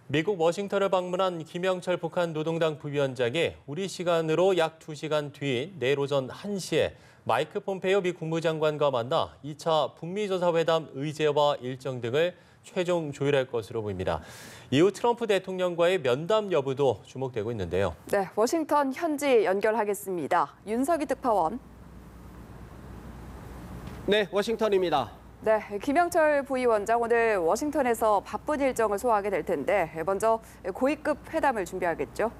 미국 워싱턴을 방문한 김영철 북한 노동당 부위원장이 우리 시간으로 약 2시간 뒤 내일 오전 1시에 마이크 폼페이오 미 국무장관과 만나 2차 북미 정상회담 의제와 일정 등을 최종 조율할 것으로 보입니다. 이후 트럼프 대통령과의 면담 여부도 주목되고 있는데요. 네, 워싱턴 현지 연결하겠습니다. 윤석희 특파원. 네, 워싱턴입니다. 네, 김영철 부위원장 오늘 워싱턴에서 바쁜 일정을 소화하게 될 텐데 먼저 고위급 회담을 준비하겠죠?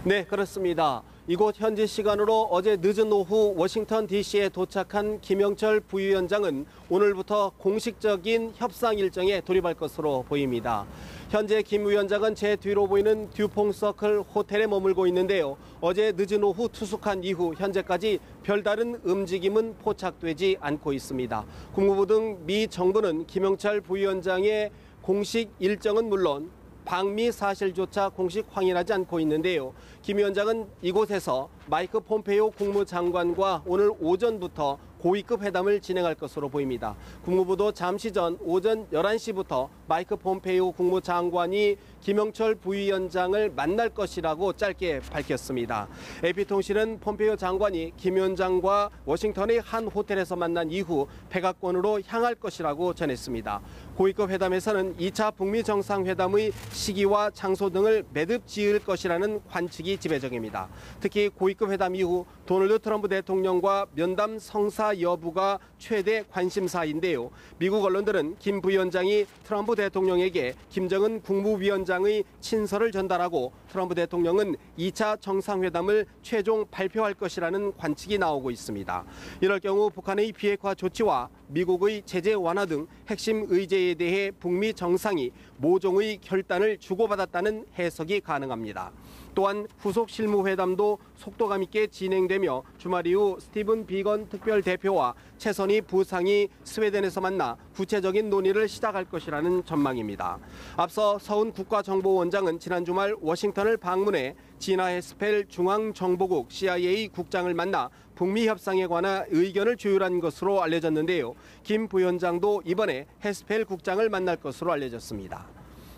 네, 그렇습니다. 이곳 현지 시간으로 어제 늦은 오후 워싱턴 DC에 도착한 김영철 부위원장은 오늘부터 공식적인 협상 일정에 돌입할 것으로 보입니다. 현재 김 위원장은 제 뒤로 보이는 듀퐁서클 호텔에 머물고 있는데요. 어제 늦은 오후 투숙한 이후 현재까지 별다른 움직임은 포착되지 않고 있습니다. 국무부 등 미 정부는 김영철 부위원장의 공식 일정은 물론 방미 사실조차 공식 확인하지 않고 있는데요. 김 위원장은 이곳에서 마이크 폼페이오 국무장관과 오늘 오전부터 고위급 회담을 진행할 것으로 보입니다. 국무부도 잠시 전 오전 11시부터 마이크 폼페이오 국무장관이 김영철 부위원장을 만날 것이라고 짧게 밝혔습니다. AP통신은 폼페이오 장관이 김 위원장과 워싱턴의 한 호텔에서 만난 이후 백악관으로 향할 것이라고 전했습니다. 고위급 회담에서는 2차 북미 정상회담의 시기와 장소 등을 매듭 지을 것이라는 관측이 지배적입니다. 특히 고위급 회담 이후 도널드 트럼프 대통령과 면담 성사 여부가 최대 관심사인데요. 미국 언론들은 김 부위원장이 트럼프 대통령에게 김정은 국무위원장의 친서를 전달하고 트럼프 대통령은 2차 정상회담을 최종 발표할 것이라는 관측이 나오고 있습니다. 이럴 경우 북한의 비핵화 조치와 미국의 제재 완화 등 핵심 의제에 대해 북미 정상이 모종의 결단을 주고받았다는 해석이 가능합니다. 또한 후속 실무회담도 속도감 있게 진행되며 주말 이후 스티븐 비건 특별대표와 최선희 부상이 스웨덴에서 만나 구체적인 논의를 시작할 것이라는 전망입니다. 앞서 서훈 국가정보원장은 지난 주말 워싱턴을 방문해 지나 헤스펠 중앙정보국 CIA 국장을 만나 북미 협상에 관한 의견을 조율한 것으로 알려졌는데요. 김 부위원장도 이번에 헤스펠 국장을 만날 것으로 알려졌습니다.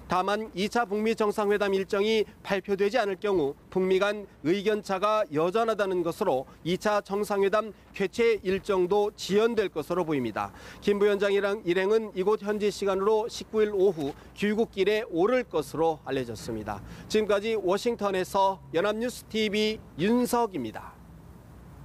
다만 2차 북미 정상회담 일정이 발표되지 않을 경우 북미 간 의견차가 여전하다는 것으로 2차 정상회담 개최 일정도 지연될 것으로 보입니다. 김 부위원장 일행은 이곳 현지 시간으로 19일 오후 귀국길에 오를 것으로 알려졌습니다. 지금까지 워싱턴에서 연합뉴스 TV 윤석입니다.